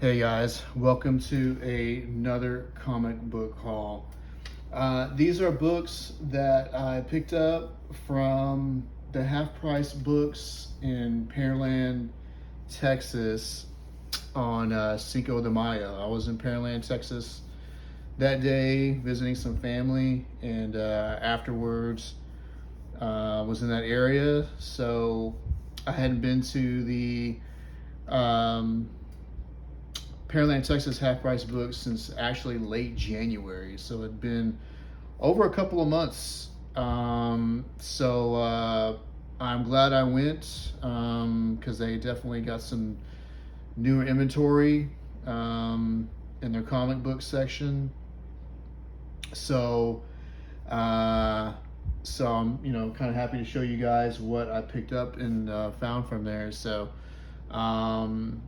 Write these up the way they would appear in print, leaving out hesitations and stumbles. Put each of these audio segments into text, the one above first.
Hey guys, welcome to another comic book haul. These are books that I picked up from the half price books in Pearland, Texas on Cinco de Mayo. I was in Pearland, Texas that day visiting some family, and afterwards was in that area. So I hadn't been to the um, Pearland, Texas half price books since actually late January. So it'd been over a couple of months. I'm glad I went because they definitely got some newer inventory in their comic book section. So, uh, so I'm kind of happy to show you guys what I picked up and found from there. Um,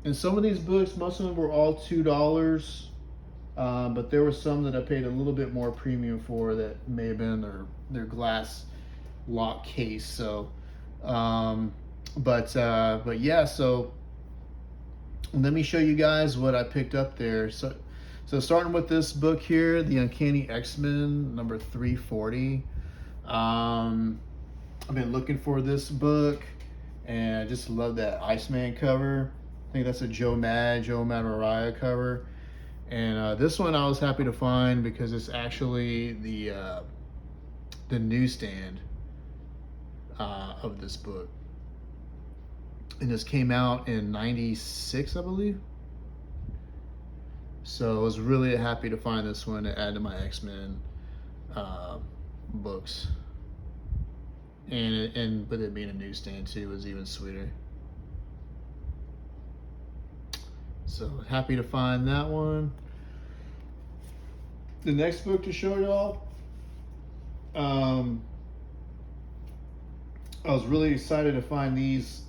and some of these books, most of them were all $2, but there were some that I paid a little bit more premium for that may have been their glass lock case. But yeah. So let me show you guys what I picked up there. So starting with this book here, The Uncanny X-Men, number 340. I've been looking for this book, and I just love that Iceman cover. I think that's a Joe Madureira cover. And this one I was happy to find because it's actually the newsstand of this book. And this came out in '96, I believe. So I was really happy to find this one to add to my X-Men books. And with it being a newsstand too was even sweeter. So happy to find that one. The next book to show y'all, I was really excited to find these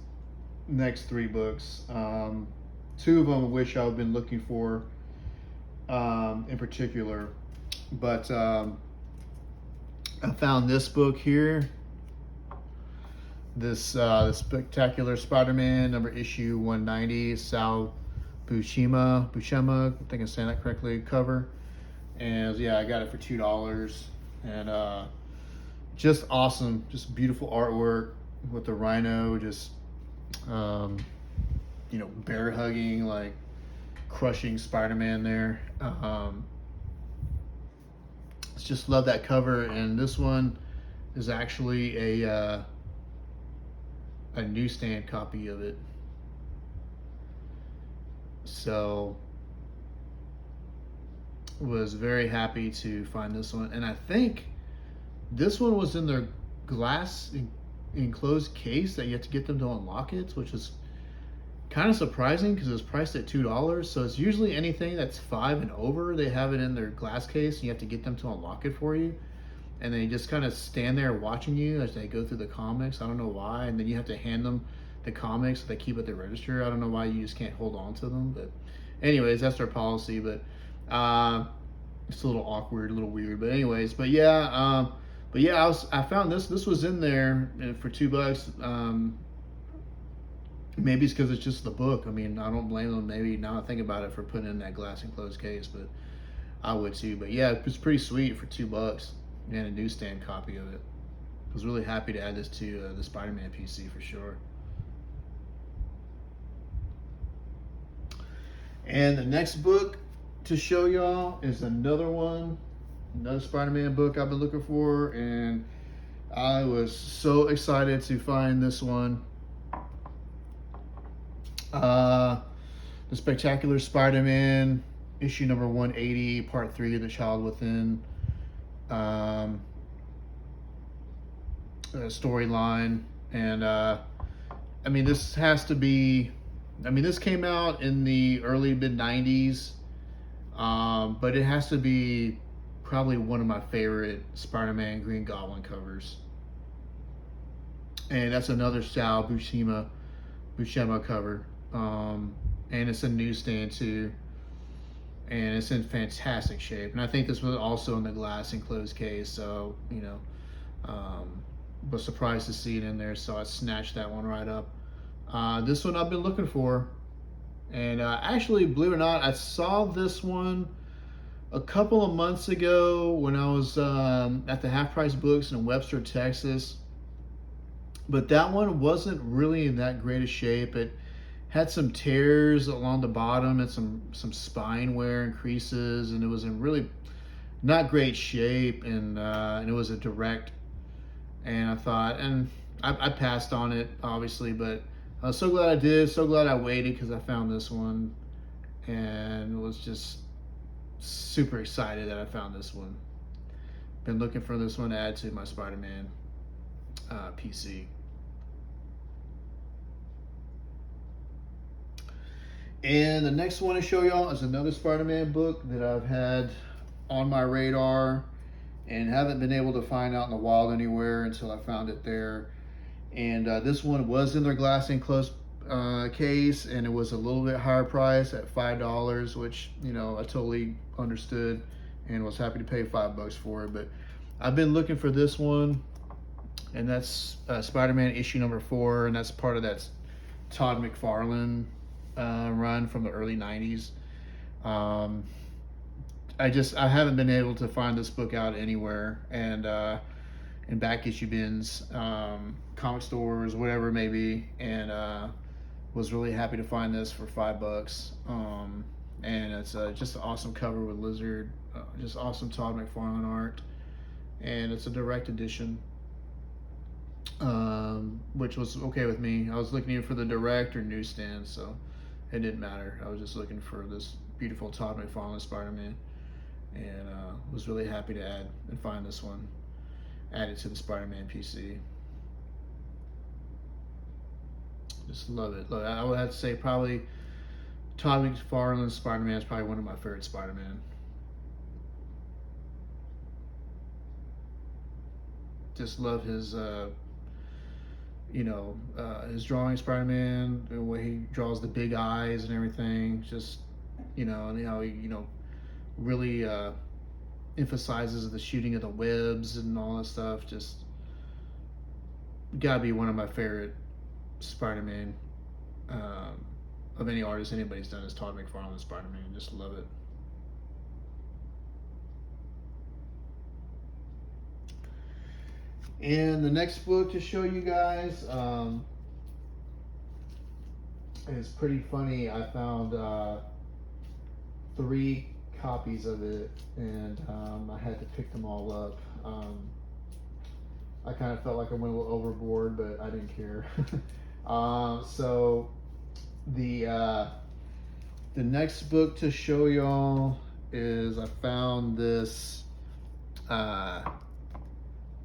next three books. Two of them which I've been looking for in particular, but I found this book here. This Spectacular Spider-Man issue 190, Sal Buscema, I think I'm saying that correctly, cover. And yeah, I got it for $2. And just awesome, just beautiful artwork with the Rhino just bear hugging, like crushing Spider-Man there. Just love that cover. And this one is actually a newsstand copy of it. So was very happy to find this one, and I think this one was in their glass enclosed case that you have to get them to unlock it, which is kind of surprising because it was priced at $2. So it's usually anything that's 5 and over, they have it in their glass case and you have to get them to unlock it for you, and they just kind of stand there watching you as they go through the comics. I don't know why. And then you have to hand them the comics that they keep at the register. I don't know why you just can't hold on to them, but anyways, that's their policy. But it's a little awkward, a little weird. But anyways, I found this was in there for $2. Maybe it's because it's just the book. I mean, I don't blame them. Maybe now I think about it for putting in that glass enclosed case, but I would too. But yeah, it's pretty sweet for $2 and a newsstand copy of it. I was really happy to add this to the Spider-Man PC for sure. And the next book to show y'all is another Spider-Man book I've been looking for, and I was so excited to find this one. The Spectacular Spider-Man issue number 180, part 3 of The Child Within storyline. And this came out in the early mid-90s, but it has to be probably one of my favorite Spider-Man Green Goblin covers. And that's another Sal Buscema cover. And it's a newsstand too, and it's in fantastic shape. And I think this was also in the glass enclosed case, so was surprised to see it in there, so I snatched that one right up. This one I've been looking for, And actually, believe it or not, I saw this one a couple of months ago when I was at the Half Price Books in Webster, Texas. But that one wasn't really in that great a shape. It had some tears along the bottom and some spine wear and creases, and it was in really not great shape. And it was a direct. And I thought, and I passed on it obviously, but I was so glad I did. So glad I waited because I found this one, and was just super excited that I found this one. Been looking for this one to add to my Spider-Man PC. And the next one to show y'all is another Spider-Man book that I've had on my radar and haven't been able to find out in the wild anywhere until I found it there. And this one was in their glass enclosed case, and it was a little bit higher price at $5, which, you know, I totally understood and was happy to pay $5 for it. But I've been looking for this one, and that's Spider-Man issue number 4, and that's part of that Todd McFarlane run from the early 90s. I haven't been able to find this book out anywhere, and in back issue bins, comic stores, whatever it may be, and was really happy to find this for $5. And it's just an awesome cover with Lizard, just awesome Todd McFarlane art, and it's a direct edition, which was okay with me. I was looking either for the direct or newsstand, so it didn't matter. I was just looking for this beautiful Todd McFarlane Spider-Man, and was really happy to add and find this one, add it to the Spider-Man PC. Just love it. I would have to say probably Todd McFarlane's Spider-Man is probably one of my favorite Spider-Man. Just love his his drawing Spider-Man, the way he draws the big eyes and everything. Just, and how he, really emphasizes the shooting of the webs and all that stuff. Just gotta be one of my favorite Spider-Man of any artist anybody's done is Todd McFarlane's Spider-Man. Just love it. And the next book to show you guys is pretty funny. I found 3 copies of it, and I had to pick them all up. I kind of felt like I went a little overboard, but I didn't care. So the next book to show y'all is I found this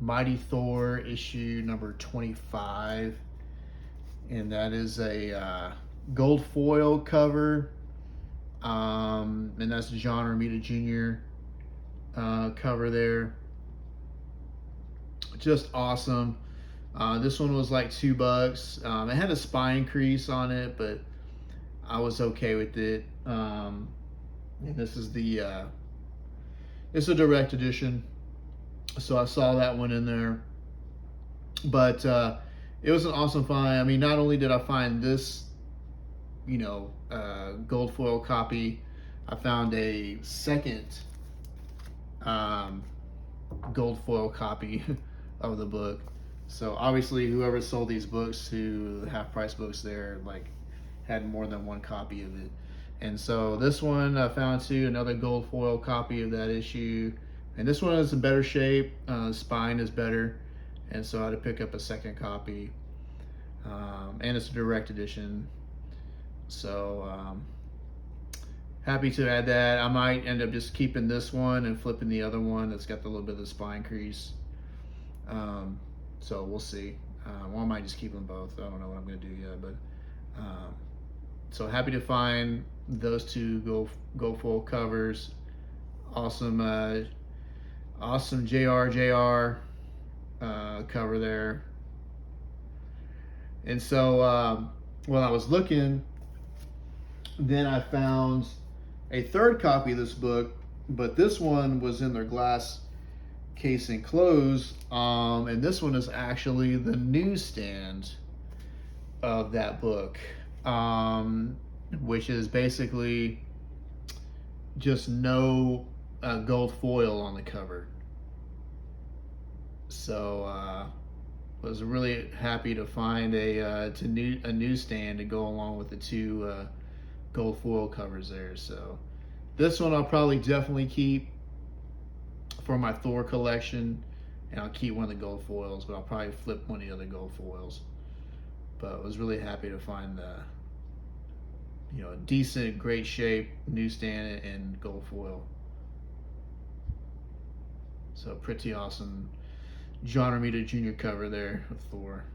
Mighty Thor issue number 25, and that is a gold foil cover, and that's John Romita Jr. Cover there. Just awesome. This one was like $2. It had a spine crease on it, but I was okay with it. And this is it's a direct edition, so I saw that one in there. But it was an awesome find. I mean, not only did I find this, gold foil copy, I found a second gold foil copy of the book. So obviously whoever sold these books to the Half Price Books there had more than one copy of it. And so this one I found too, another gold foil copy of that issue, and this one is in better shape. Spine is better, and so I had to pick up a second copy, and it's a direct edition, so happy to add that. I might end up just keeping this one and flipping the other one that's got a little bit of the spine crease. So we'll see. Well, I might just keep them both. I don't know what I'm going to do yet, but so happy to find those 2 gold foil covers. Awesome, awesome JR cover there. And so when I was looking, then I found a 3rd copy of this book, but this one was in their glass case enclosed, and this one is actually the newsstand of that book. which is basically just no gold foil on the cover. So was really happy to find a newsstand to go along with the two gold foil covers there. So this one I'll probably definitely keep for my Thor collection, and I'll keep one of the gold foils, but I'll probably flip one of the other gold foils. But I was really happy to find the a decent, great shape newsstand and gold foil. So pretty awesome John Romita Jr. cover there of Thor.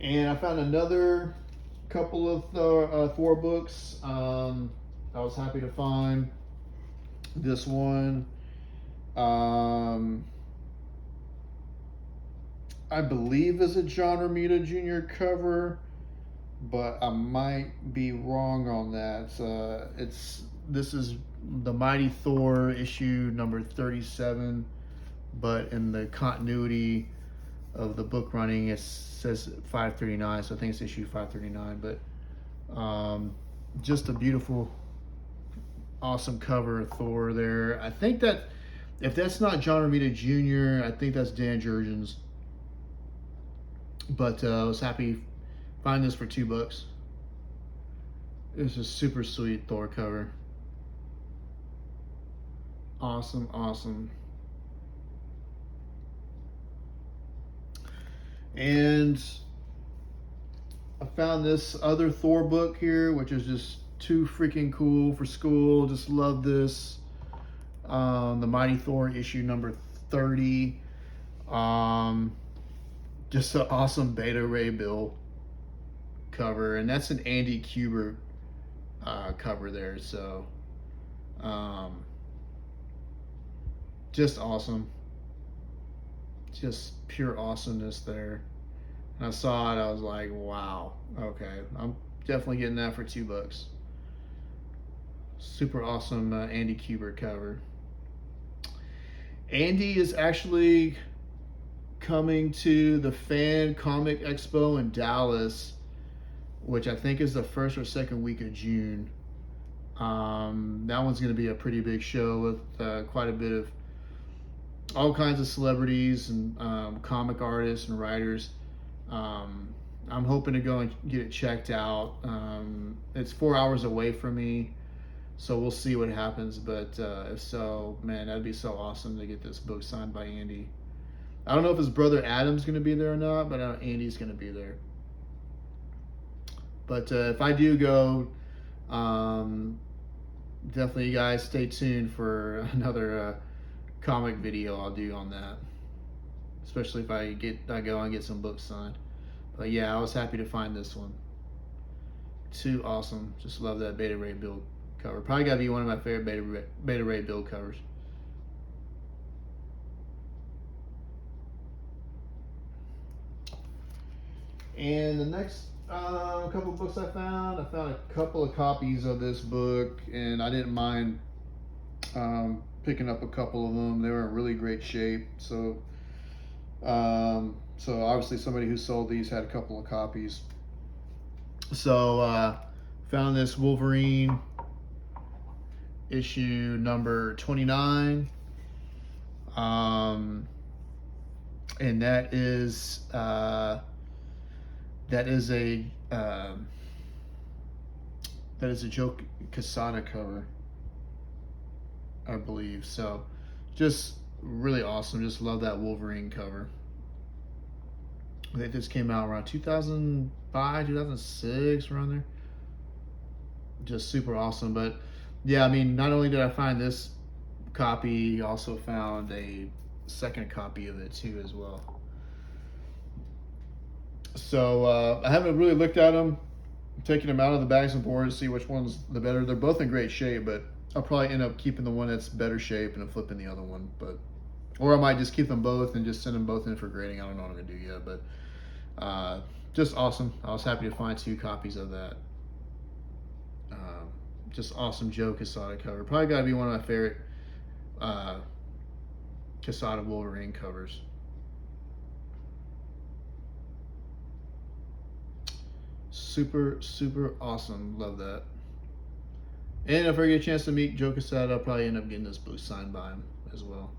And I found another couple of Thor books. I was happy to find this one. I believe is a John Romita Jr. cover, but I might be wrong on that. This is the Mighty Thor issue number 37, but in the continuity of the book running, it says 539, so I think it's issue 539. But just a beautiful, awesome cover of Thor there. I think that if that's not John Romita Jr., I think that's Dan Jurgens. But I was happy to find this for $2. It's a super sweet Thor cover. Awesome, awesome. And I found this other Thor book here, which is just too freaking cool for school. Just love this. The Mighty Thor issue number 30. Just an awesome Beta Ray Bill cover, and that's an Andy Kubert cover there. So, just awesome, just pure awesomeness there. And I saw it, I was like, wow, okay, I'm definitely getting that for $2. Super awesome Andy Kubert cover. Andy is actually coming to the Fan Comic Expo in Dallas, which I think is the first or second week of June. That one's going to be a pretty big show with quite a bit of all kinds of celebrities and comic artists and writers. I'm hoping to go and get it checked out. It's 4 hours away from me, so we'll see what happens. But if so, man, that'd be so awesome to get this book signed by Andy. I don't know if his brother Adam's going to be there or not, but I know Andy's going to be there. But if I do go, definitely you guys stay tuned for another comic video I'll do on that. Especially if I go and get some books signed. But yeah, I was happy to find this one. Too awesome. Just love that Beta Ray Bill cover. Probably got to be one of my favorite Beta Ray Bill covers. And the next couple of books I found a couple of copies of this book, and I didn't mind picking up a couple of them. They were in really great shape. So obviously somebody who sold these had a couple of copies. So found this Wolverine issue number 29. And that is a Joe Quesada cover, I believe. So just really awesome. Just love that Wolverine cover. I think this came out around 2005, 2006, around there. Just super awesome. But yeah, I mean, not only did I find this copy, I also found a second copy of it too as well. So I haven't really looked at them. I'm taking them out of the bags and boards to see which one's the better. They're both in great shape, but I'll probably end up keeping the one that's better shape and then flipping the other one. Or I might just keep them both and just send them both in for grading. I don't know what I'm gonna do yet, but just awesome. I was happy to find 2 copies of that. Just awesome Joe Quesada cover. Probably got to be one of my favorite Quesada Wolverine covers. super, super awesome. Love that. And if I get a chance to meet Joe Quesada, I'll probably end up getting this book signed by him as well.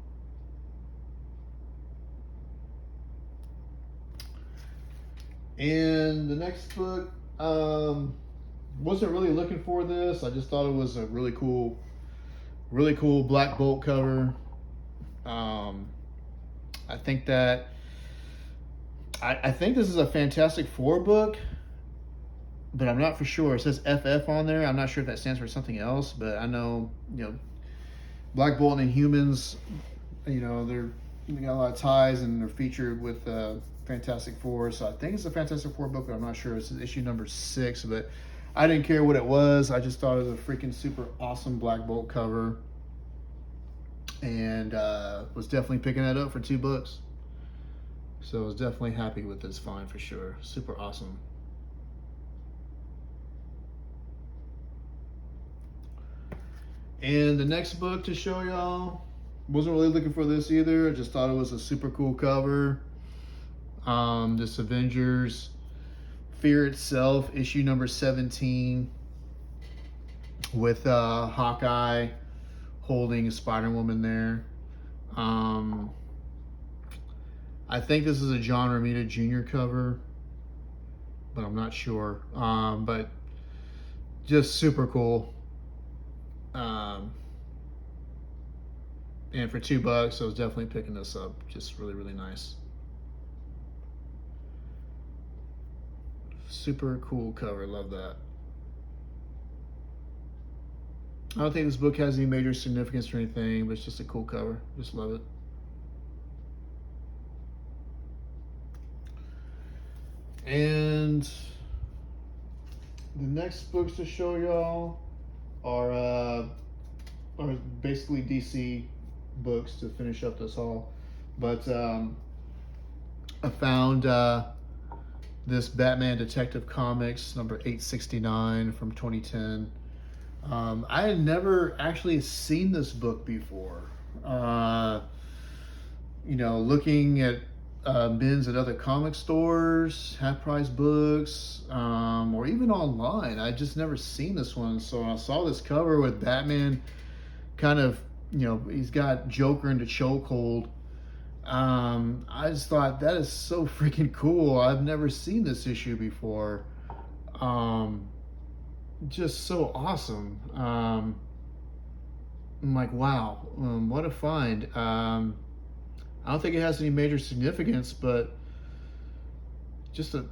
And the next book, wasn't really looking for this. I just thought it was a really cool Black Bolt cover. I think that I think this is a Fantastic Four book, but I'm not for sure. It says FF on there. I'm not sure if that stands for something else, but I know, Black Bolt and Inhumans, they got a lot of ties and they're featured with Fantastic Four. So I think it's a Fantastic Four book, but I'm not sure. It's issue number 6, but I didn't care what it was. I just thought it was a freaking super awesome Black Bolt cover, and was definitely picking that up for $2. So I was definitely happy with this find for sure. Super awesome. And the next book to show y'all, wasn't really looking for this either. I just thought it was a super cool cover. This Avengers Fear Itself, issue number 17, with Hawkeye holding Spider-Woman there. I think this is a John Romita Jr. cover, but I'm not sure. But just super cool. And for $2, I was definitely picking this up. Just really, really nice. Super cool cover. Love that. I don't think this book has any major significance or anything, but it's just a cool cover. Just love it. And the next books to show y'all are basically DC books to finish up this haul. But I found this Batman Detective Comics number 869 from 2010. I had never actually seen this book before. Looking at bins at other comic stores, half-price books, or even online, I just never seen this one. So when I saw this cover with Batman, kind of, he's got Joker in the chokehold. I just thought that is so freaking cool. I've never seen this issue before. Just so awesome. I'm like, wow, what a find. I don't think it has any major significance, but just an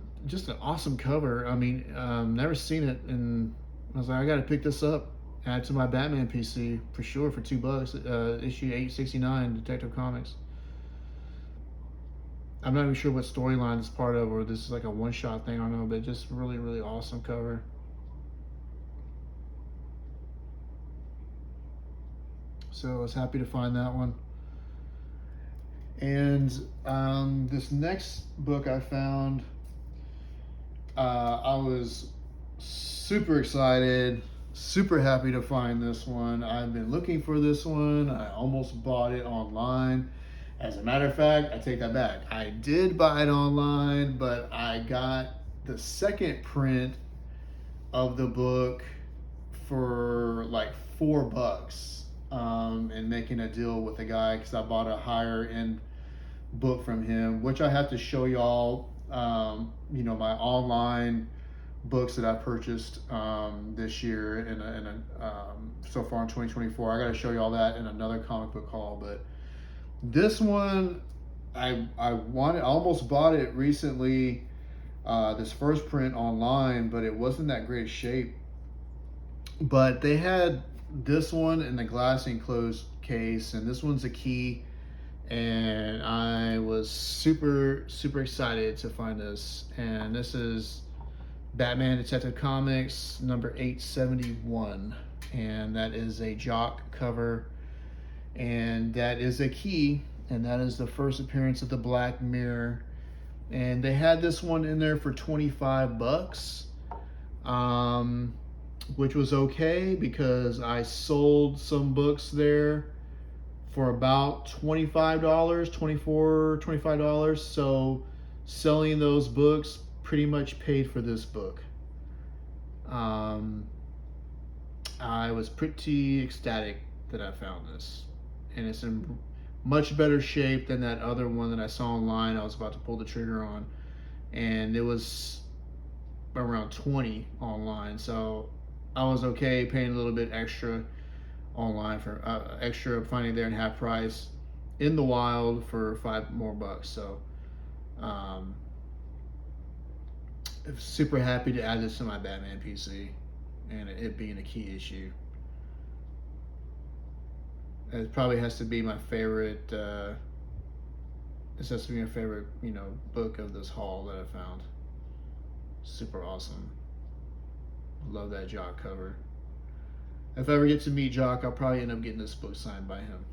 awesome cover. I mean, never seen it, and I was like, I got to pick this up, add to my Batman PC for sure for $2. Issue 869, Detective Comics. I'm not even sure what storyline it's part of, or this is like a one-shot thing. I don't know, but just really, really awesome cover. So I was happy to find that one. And this next book I found, I was super excited, super happy to find this one. I've been looking for this one. I almost bought it online. As a matter of fact, I take that back. I did buy it online, but I got the second print of the book for like $4. And making a deal with the guy, because I bought a higher end book from him, which I have to show y'all. My online books that I purchased this year and so far in 2024. I got to show y'all that in another comic book haul. But this one, I almost bought it recently. This first print online, but it wasn't that great shape. But they had this one in the glass enclosed case, and this one's a key, and I was super, super excited to find this. And this is Batman Detective Comics number 871, and that is a jock cover, and that is a key, and that is the first appearance of the Black Mirror. And they had this one in there for $25. Which was okay, because I sold some books there for about $25, $25. So selling those books pretty much paid for this book. Um, I was pretty ecstatic that I found this, and it's in much better shape than that other one that I saw online. I was about to pull the trigger on, and it was around 20 online, so I was okay paying a little bit extra online for extra finding there in half price in the wild for $5 more. So um, I'm super happy to add this to my Batman PC, and it being a key issue. It probably has to be my favorite. This has to be my favorite, book of this haul that I found. Super awesome. Love that Jock cover. If I ever get to meet Jock, I'll probably end up getting this book signed by him.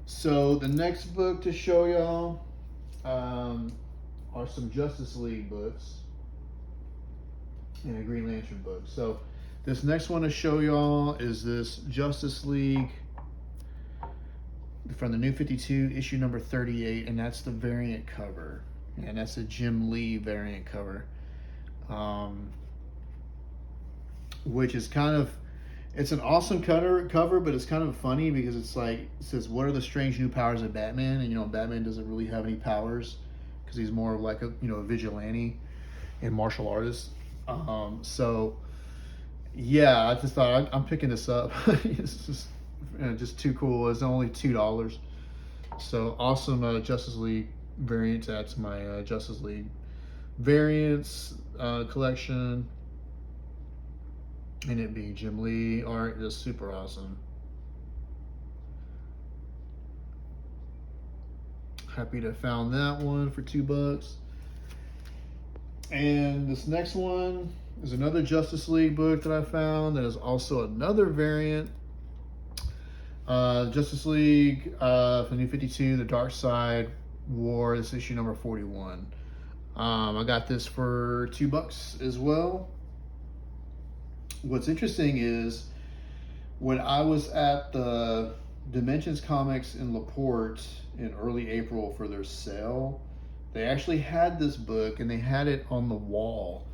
So the next book to show y'all are some Justice League books and a Green Lantern book. So this next one to show y'all is this Justice League from the New 52, issue number 38, and that's the variant cover. And that's a Jim Lee variant cover. Which is kind of, it's an awesome cover, but it's kind of funny because it's like, it says, what are the strange new powers of Batman? And Batman doesn't really have any powers because he's more of like a vigilante and martial artist. So yeah, I just thought I'm picking this up. It's just too cool. It's only $2. So awesome Justice League variant to add to my Justice League variants collection. And it being Jim Lee art is super awesome. Happy to have found that one for $2. And this next one is another Justice League book that I found that is also another variant. Justice League from New 52, The Dark Side War. This issue number 41. I got this for $2 as well. What's interesting is when I was at the Dimensions Comics in LaPorte in early April for their sale, they actually had this book and they had it on the wall,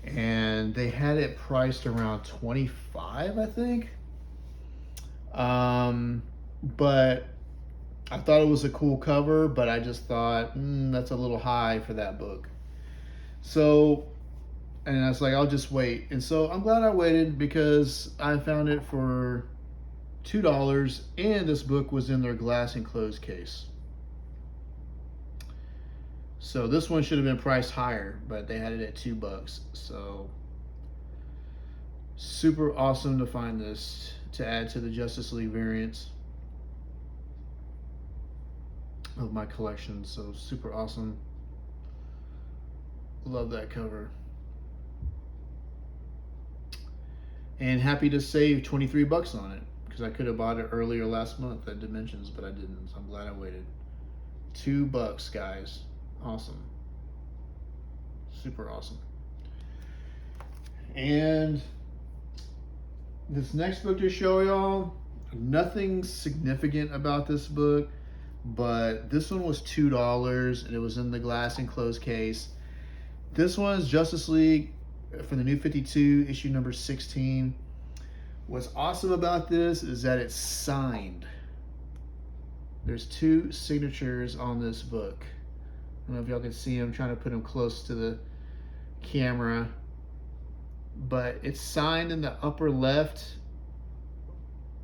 and they had it priced around $25, I think. But I thought it was a cool cover, but I just thought that's a little high for that book. So, and I was like, I'll just wait. And so I'm glad I waited because I found it for $2, and this book was in their glass enclosed case. So this one should have been priced higher, but they had it at $2. So super awesome to find this to add to the Justice League variants of my collection. So super awesome. Love that cover. And happy to save $23 on it because I could have bought it earlier last month at Dimensions, but I didn't. So I'm glad I waited. $2, guys. Awesome. Super awesome. And this next book to show y'all, nothing significant about this book, but this one was $2 and it was in the glass enclosed case. This one is Justice League from the New 52, issue number 16. What's awesome about this is that it's signed. There's 2 signatures on this book. I don't know if y'all can see them. I'm trying to put them close to the camera. But it's signed in the upper left.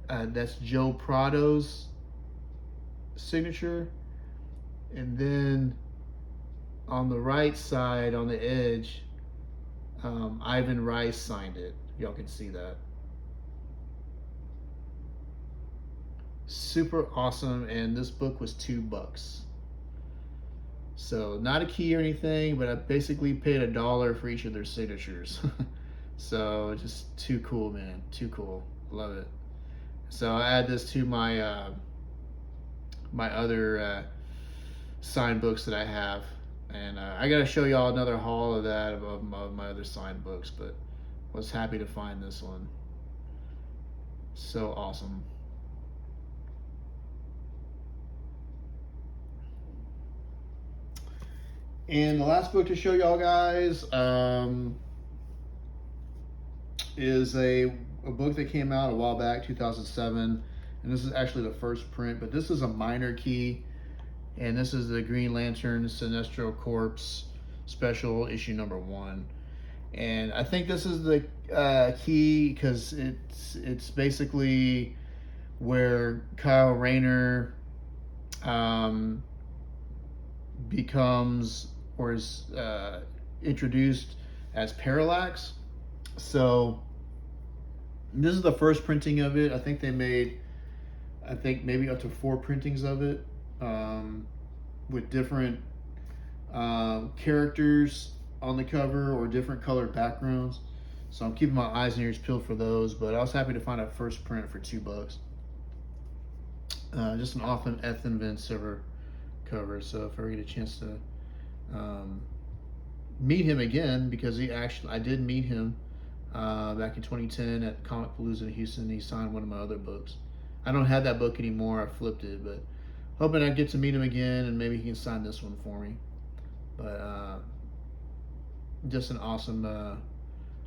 That's Joe Prado's signature. And then on the right side, on the edge, Ivan Rice signed it. Y'all can see that. Super awesome, and this book was $2. So not a key or anything, but I basically paid $1 for each of their signatures. So just too cool, man. Too cool. Love it. So I add this to my my other signed books that I have. And I got to show y'all another haul of that, of my other signed books, but was happy to find this one. So awesome. And the last book to show y'all guys is a book that came out a while back, 2007. And this is actually the first print, but this is a minor key. And this is the Green Lantern Sinestro Corps special issue #1. And I think this is the key because it's basically where Kyle Rayner becomes or is introduced as Parallax. So this is the first printing of it. I think they made, maybe up to 4 printings of it with different characters on the cover or different colored backgrounds. So I'm keeping my eyes and ears peeled for those, but I was happy to find a first print for $2. Just an awesome Ethan Van Sciver cover. So if I get a chance to meet him again, because I did meet him back in 2010 at Comic Palooza in Houston. He signed one of my other books. I don't have that book anymore. I flipped it, but hoping I get to meet him again and maybe he can sign this one for me. But just an awesome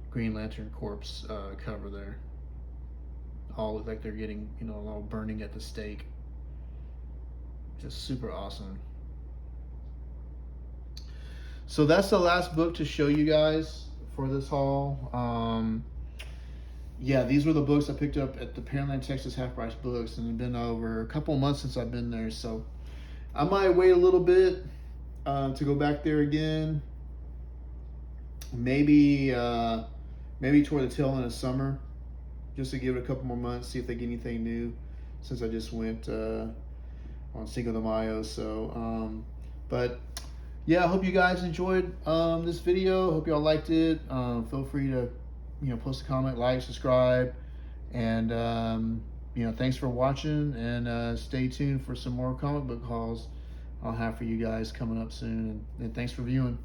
Green Lantern Corps cover there. All look like they're getting, all burning at the stake. Just super awesome. So that's the last book to show you guys for this haul. Yeah, these were the books I picked up at the Pearland, Texas Half Price Books, and it's been over a couple of months since I've been there. So I might wait a little bit to go back there again. Maybe toward the tail end of summer, just to give it a couple more months, see if they get anything new, since I just went on Cinco de Mayo. So, but yeah, I hope you guys enjoyed this video. Hope y'all liked it. Feel free to post a comment, like, subscribe, and thanks for watching, and stay tuned for some more comic book hauls I'll have for you guys coming up soon, and thanks for viewing.